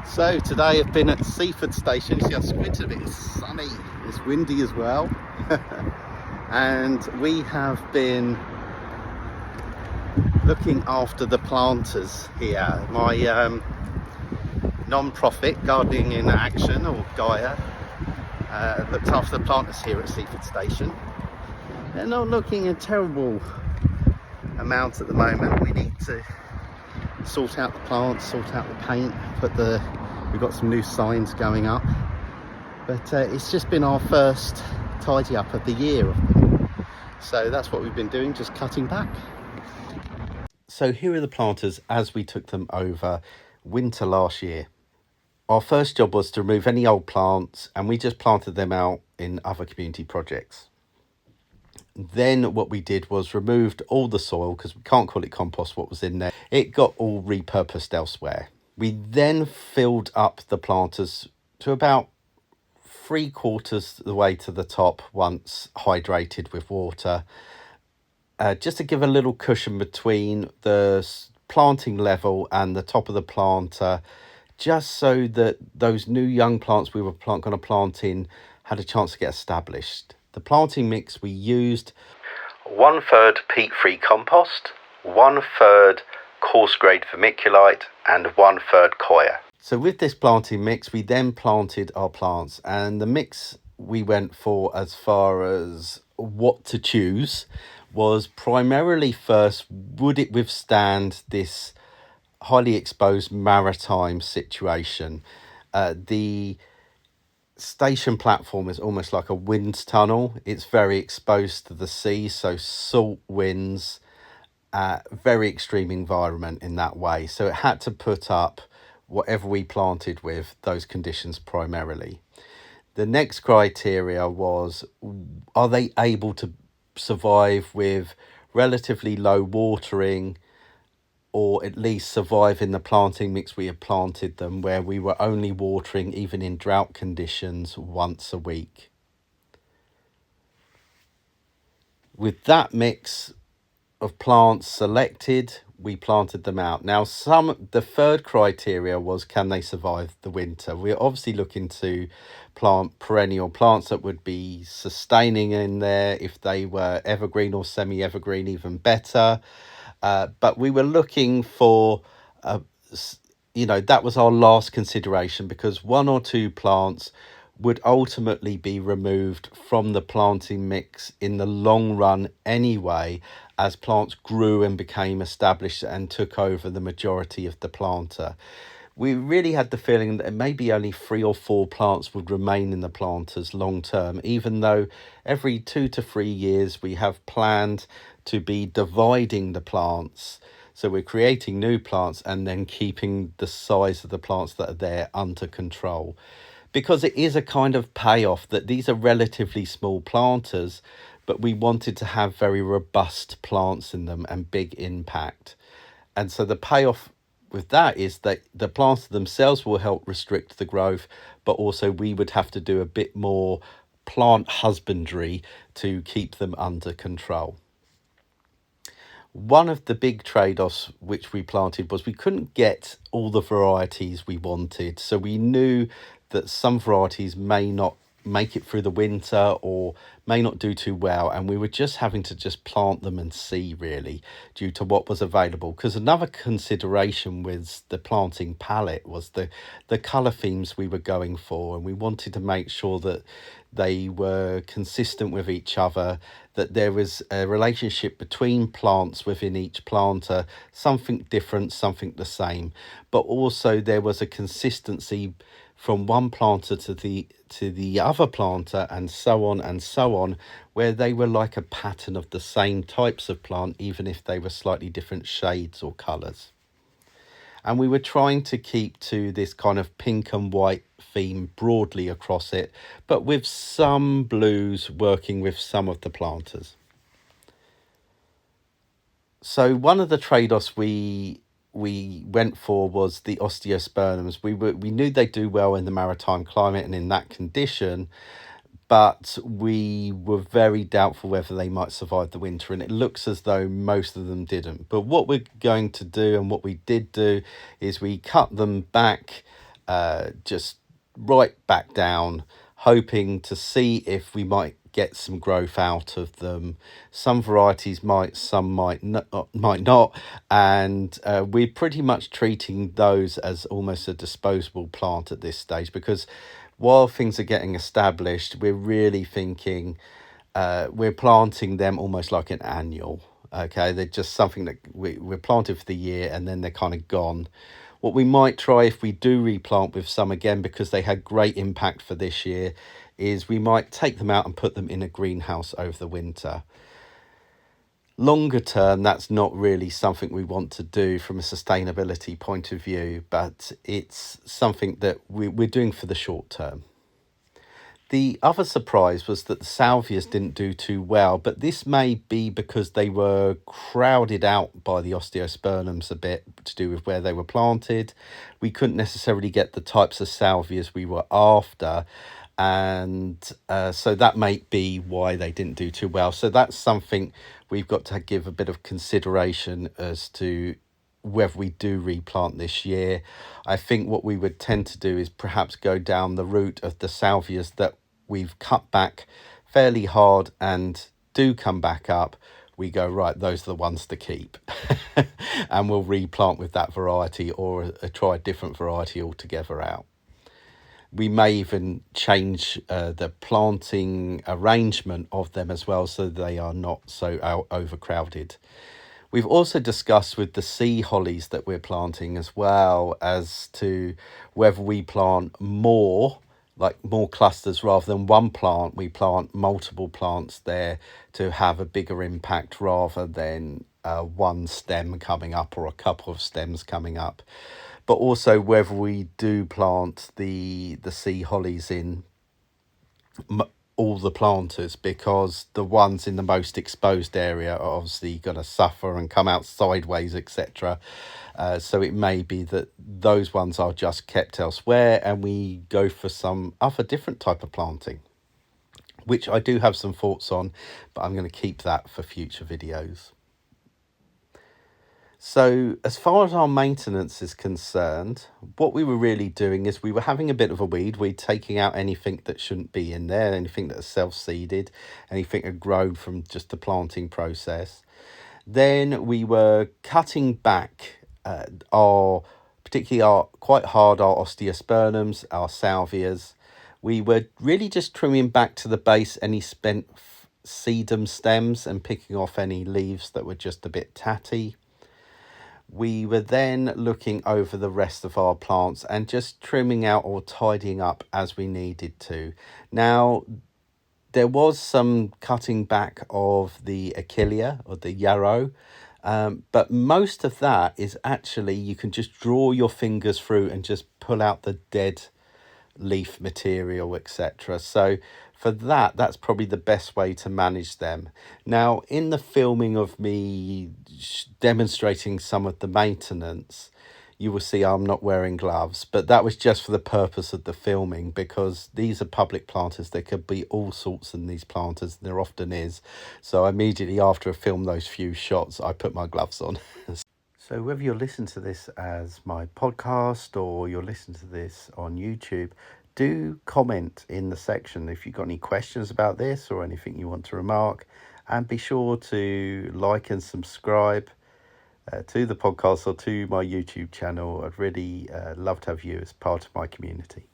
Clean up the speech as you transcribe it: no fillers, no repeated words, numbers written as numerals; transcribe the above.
So today I've been at Seaford Station. You see, I've squinted a bit. It's sunny, it's windy as well. And we have been looking after the planters here. My non-profit Gardening in Action, or Gaia, looked after the planters here at Seaford Station. They're not looking a terrible amount at the moment. We need to sort out the plants, sort out the paint, we've got some new signs going up, but it's just been our first tidy up of the year, so that's what we've been doing, just cutting back. So here are the planters as we took them over winter last year. Our first job was to remove any old plants, and we just planted them out in other community projects. Then what we did was removed all the soil, because we can't call it compost, what was in there. It got all repurposed elsewhere. We then filled up the planters to about 3/4 the way to the top once hydrated with water, just to give a little cushion between the planting level and the top of the planter, just so that those new young plants we were going to plant in had a chance to get established. The planting mix we used: 1/3 peat-free compost, 1/3 coarse grade vermiculite, and 1/3 coir. So with this planting mix, we then planted our plants, and the mix we went for as far as what to choose was primarily, first, would it withstand this highly exposed maritime situation? The station platform is almost like a wind tunnel. It's very exposed to the sea, so salt winds, very extreme environment in that way. So it had to put up whatever we planted with those conditions primarily. The next criteria was, are they able to survive with relatively low watering, or at least survive in the planting mix we had planted them, where we were only watering, even in drought conditions, once a week. With that mix of plants selected, we planted them out. Now, the third criteria was, can they survive the winter? We're obviously looking to plant perennial plants that would be sustaining in there. If they were evergreen or semi-evergreen, even better. But we were looking for, that was our last consideration, because 1 or 2 plants would ultimately be removed from the planting mix in the long run anyway, as plants grew and became established and took over the majority of the planter. We really had the feeling that maybe only 3 or 4 plants would remain in the planters long term, even though every 2 to 3 years we have planned to be dividing the plants. So we're creating new plants and then keeping the size of the plants that are there under control, because it is a kind of payoff that these are relatively small planters, but we wanted to have very robust plants in them and big impact. And so the payoff with that is that the plants themselves will help restrict the growth, but also we would have to do a bit more plant husbandry to keep them under control. One of the big trade-offs which we planted was we couldn't get all the varieties we wanted. So we knew that some varieties may not make it through the winter or may not do too well, and we were just having to plant them and see, really, due to what was available. Because another consideration with the planting palette was the colour themes we were going for, and we wanted to make sure that they were consistent with each other, that there was a relationship between plants within each planter, something different, something the same, but also there was a consistency from one planter to the other planter, and so on, where they were like a pattern of the same types of plant, even if they were slightly different shades or colours. And we were trying to keep to this kind of pink and white theme broadly across it, but with some blues working with some of the planters. So one of the trade-offs we went for was the Osteospermums. We knew they'd do well in the maritime climate and in that condition, but we were very doubtful whether they might survive the winter, and it looks as though most of them didn't. But what we're going to do, and what we did do, is we cut them back just right back down, hoping to see if we might get some growth out of them. Some varieties might, some might not, and we're pretty much treating those as almost a disposable plant at this stage, because while things are getting established, we're really thinking we're planting them almost like an annual. Okay, they're just something that we're planted for the year and then they're kind of gone. What we might try if we do replant with some again, because they had great impact for this year, is we might take them out and put them in a greenhouse over the winter. Longer term, that's not really something we want to do from a sustainability point of view, but it's something that we're doing for the short term. The other surprise was that the salvias didn't do too well, but this may be because they were crowded out by the osteospermums a bit to do with where they were planted. We couldn't necessarily get the types of salvias we were after, and so that may be why they didn't do too well. So that's something we've got to give a bit of consideration as to whether we do replant this year. I think what we would tend to do is perhaps go down the route of the salvias that we've cut back fairly hard and do come back up. We go, right, those are the ones to keep. And we'll replant with that variety, or try a different variety altogether out. We may even change the planting arrangement of them as well, so they are not so overcrowded. We've also discussed with the sea hollies that we're planting as well, as to whether we plant more clusters rather than one plant. We plant multiple plants there to have a bigger impact, rather than one stem coming up or a couple of stems coming up. But also whether we do plant the sea hollies in all the planters, because the ones in the most exposed area are obviously going to suffer and come out sideways, etc. So it may be that those ones are just kept elsewhere and we go for some other different type of planting, which I do have some thoughts on, but I'm going to keep that for future videos. So as far as our maintenance is concerned, what we were really doing is we were having a bit of a weed. We're taking out anything that shouldn't be in there, anything that is self-seeded, anything that grown from just the planting process. Then we were cutting back particularly our osteospermums, our salvias. We were really just trimming back to the base any spent sedum stems and picking off any leaves that were just a bit tatty. We were then looking over the rest of our plants and just trimming out or tidying up as we needed to. Now, there was some cutting back of the Achillea or the yarrow, but most of that is actually, you can just draw your fingers through and just pull out the dead leaf material, etc. So for that's probably the best way to manage them. Now, in the filming of me demonstrating some of the maintenance, you will see I'm not wearing gloves, but that was just for the purpose of the filming, because these are public planters. There could be all sorts in these planters, and there often is. So immediately after I filmed those few shots, I put my gloves on. So whether you're listening to this as my podcast or you're listening to this on YouTube, do comment in the section if you've got any questions about this or anything you want to remark, and be sure to like and subscribe to the podcast or to my YouTube channel. I'd really love to have you as part of my community.